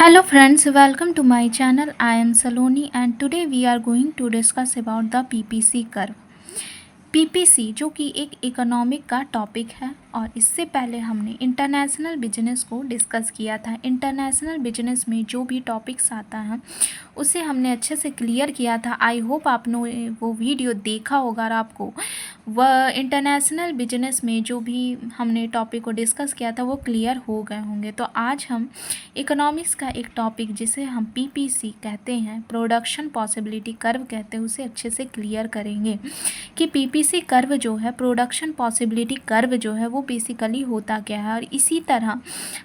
Hello friends, welcome to my channel. I am Saloni and today we are going to discuss about the PPC curve. PPC जो कि एक economic का topic है और इससे पहले हमने इंटरनेशनल बिजनेस को डिस्कस किया था। इंटरनेशनल बिजनेस में जो भी टॉपिक्स आता है उसे हमने अच्छे से क्लियर किया था। आई होप आपने वो वीडियो देखा होगा और आपको वह इंटरनेशनल बिजनेस में जो भी हमने टॉपिक को डिस्कस किया था वो क्लियर हो गए होंगे। तो आज हम इकोनॉमिक्स का एक टॉपिक जिसे हम पीपीसी कहते हैं, प्रोडक्शन पॉसिबिलिटी कर्व कहते हैं, उसे अच्छे से क्लियर करेंगे कि पीपीसी कर्व जो है, प्रोडक्शन पॉसिबिलिटी कर्व जो है, वो बेसिकली होता क्या है। और इसी तरह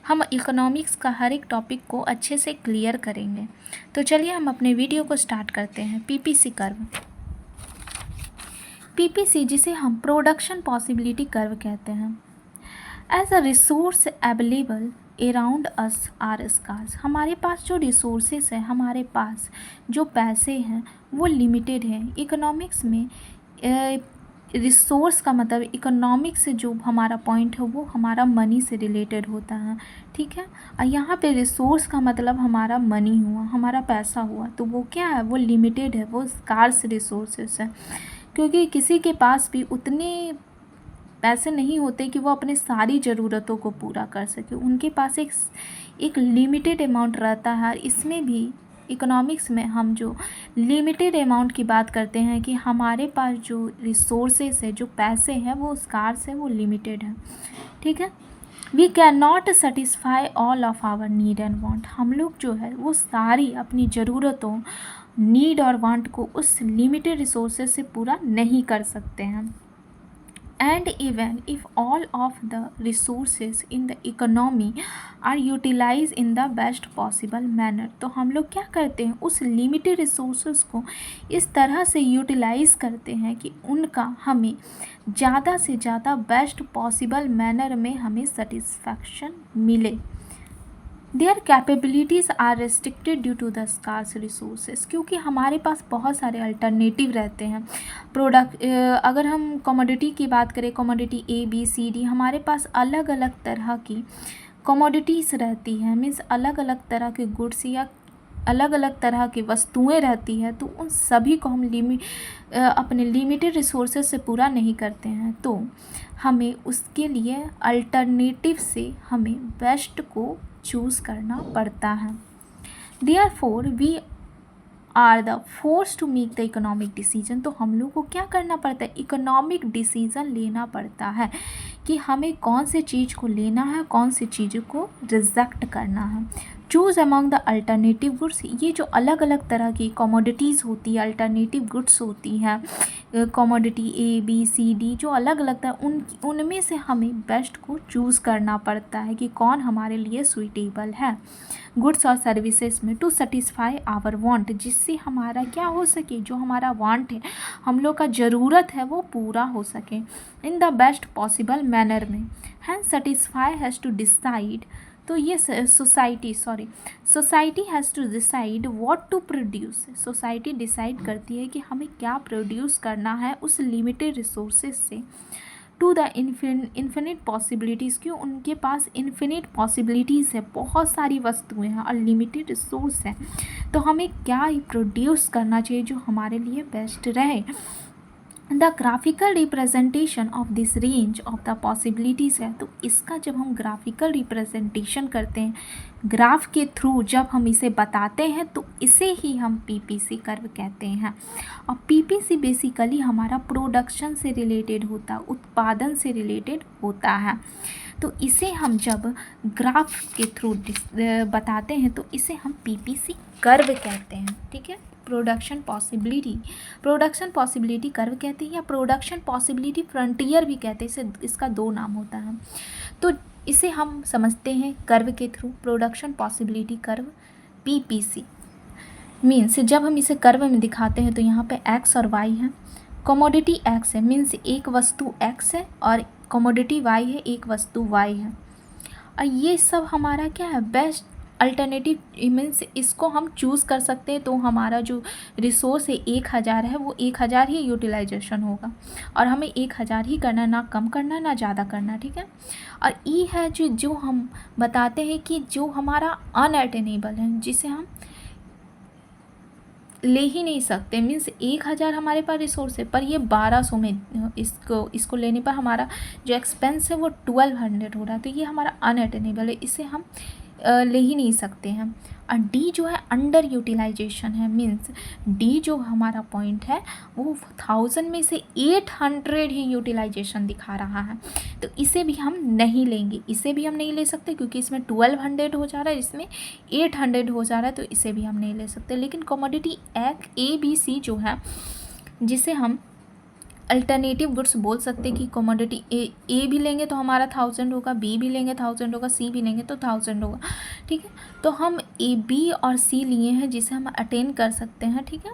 हम इकोनॉमिक्स का हर एक टॉपिक को अच्छे से क्लियर करेंगे। तो चलिए हम अपने वीडियो को स्टार्ट करते हैं। पीपीसी कर्व, पीपीसी जिसे हम प्रोडक्शन पॉसिबिलिटी कर्व कहते हैं। As a resource available around us are scarce, हमारे पास जो रिसोर्सेस है, हमारे पास जो पैसे हैं वो लिमिटेड है। इकोनॉमिक्स में रिसोर्स का मतलब इकोनॉमिक्स से जो हमारा पॉइंट है वो हमारा मनी से रिलेटेड होता है, ठीक है। और यहाँ पे रिसोर्स का मतलब हमारा मनी हुआ, हमारा पैसा हुआ, तो वो क्या है, वो लिमिटेड है, वो स्कार्स रिसोर्सेस है। क्योंकि किसी के पास भी उतने पैसे नहीं होते कि वो अपने सारी ज़रूरतों को पूरा कर सके, उनके पास एक लिमिटेड अमाउंट रहता है। इसमें भी इकोनॉमिक्स में हम जो लिमिटेड अमाउंट की बात करते हैं कि हमारे पास जो रिसोर्सेस है, जो पैसे हैं, वो स्कार्स है, वो लिमिटेड है, ठीक है। We can not satisfy all of our need and want, हम लोग जो है वो सारी अपनी ज़रूरतों, नीड और वांट को उस लिमिटेड रिसोर्सेज से पूरा नहीं कर सकते हैं। And even if all of the resources in the economy are utilized in the best possible manner, तो हम लोग क्या करते हैं, उस लिमिटेड रिसोर्सेस को इस तरह से यूटिलाइज़ करते हैं कि उनका हमें ज़्यादा से ज़्यादा बेस्ट पॉसिबल मैनर में हमें सेटिस्फैक्शन मिले। Their capabilities are restricted due to the scarce resources, क्योंकि हमारे पास बहुत सारे अल्टरनेटिव रहते हैं। अगर हम कमोडिटी की बात करें, commodity A B C D, हमारे पास अलग अलग तरह की कमोडिटीज़ रहती हैं, मीन्स अलग अलग तरह के गुड्स या अलग अलग तरह की वस्तुएं रहती है। तो उन सभी को हम अपने लिमिटेड रिसोर्सेज से पूरा नहीं करते हैं, तो हमें उसके लिए अल्टरनेटिव से हमें बेस्ट को चूज़ करना पड़ता है। Therefore we are the force to make the economic decision, तो हम लोग को क्या करना पड़ता है, इकोनॉमिक डिसीजन लेना पड़ता है कि हमें कौन से चीज़ को लेना है, कौन सी चीज़ों को रिजेक्ट करना है। Choose among the alternative goods, ये जो अलग अलग तरह की कमोडिटीज़ होती है, अल्टरनेटिव गुड्स होती हैं, commodity A B C D, जो अलग अलग तरह उनमें से हमें बेस्ट को चूज़ करना पड़ता है कि कौन हमारे लिए सुइटेबल है गुड्स और सर्विसेज में, टू सेटिस्फाई आवर वांट, जिससे हमारा क्या हो सके, जो हमारा वांट है, हम लोग का ज़रूरत है, वो पूरा हो सके in the best possible manner में। Hence satisfy has to decide, तो ये society has to decide what to produce, society decide करती है कि हमें क्या प्रोड्यूस करना है उस लिमिटेड रिसोर्सेज से, टू द इन्फिनिट पॉसिबिलिटीज़, क्यों, उनके पास इन्फिनिट पॉसिबिलिटीज़ है, बहुत सारी वस्तुएं हैं और लिमिटेड रिसोर्स हैं, तो हमें क्या प्रोड्यूस करना चाहिए जो हमारे लिए बेस्ट रहे। The graphical representation of this range of the possibilities है, तो इसका जब हम ग्राफिकल रिप्रेजेंटेशन करते हैं, ग्राफ के थ्रू जब हम इसे बताते हैं, तो इसे ही हम पीपीसी कर्व कहते हैं। और पीपीसी बेसिकली हमारा प्रोडक्शन से रिलेटेड होता है, उत्पादन से रिलेटेड होता है। तो इसे हम जब ग्राफ के थ्रू बताते हैं तो इसे हम पीपीसी कर्व कहते हैं, ठीक है। प्रोडक्शन पॉसिबिलिटी कर्व कहते हैं या प्रोडक्शन पॉसिबिलिटी फ्रंटियर भी कहते हैं, इसका दो नाम होता है। तो इसे हम समझते हैं कर्व के through, production possibility curve PPC means जब हम इसे कर्व में दिखाते हैं तो यहाँ पे एक्स और वाई है, कमोडिटी एक्स है, मीन्स एक वस्तु एक्स है, और कमोडिटी वाई है, एक वस्तु वाई है। और ये सब हमारा क्या है, बेस्ट अल्टरनेटिव मीन्स इसको हम चूज़ कर सकते हैं। तो हमारा जो रिसोर्स है 1000 है, वो 1000 ही यूटिलाइजेशन होगा और हमें 1000 ही करना, ना कम करना ना ज़्यादा करना, ठीक है। और ई है जो हम बताते हैं कि जो हमारा अनअटेनेबल है, जिसे हम ले ही नहीं सकते, मीन्स 1000 हमारे पास रिसोर्स है पर ये 1200 में इसको लेने पर हमारा जो एक्सपेंस है वो 1200 हो रहा है। तो ये हमारा अनअटेनेबल है, इसे हम ले ही नहीं सकते हैं। और डी जो है अंडर यूटिलाइजेशन है, मीन्स डी जो हमारा पॉइंट है वो 1000 में से 800 ही यूटिलाइजेशन दिखा रहा है। तो इसे भी हम नहीं लेंगे, इसे भी हम नहीं ले सकते क्योंकि इसमें 1200 हो जा रहा है, इसमें 800 हो जा रहा है, तो इसे भी हम नहीं ले सकते। लेकिन कमोडिटी ए बी सी जो है, जिसे हम अल्टरनेटिव गुड्स बोल सकते हैं कि कमोडिटी ए भी लेंगे तो हमारा 1000 होगा, बी भी लेंगे 1000 होगा, सी भी लेंगे तो 1000 होगा, ठीक है। तो हम ए बी और सी लिए हैं जिसे हम अटेन कर सकते हैं, ठीक है।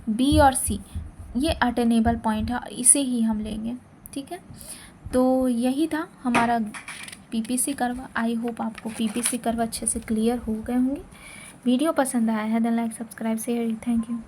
बी और सी ये अटेनेबल पॉइंट है, इसे ही हम लेंगे, ठीक है। तो यही था हमारा पीपीसी कर्व। आई होप आपको पीपीसी कर्व अच्छे से क्लियर हो गए होंगे। वीडियो पसंद आया है तो like subscribe share, thank you.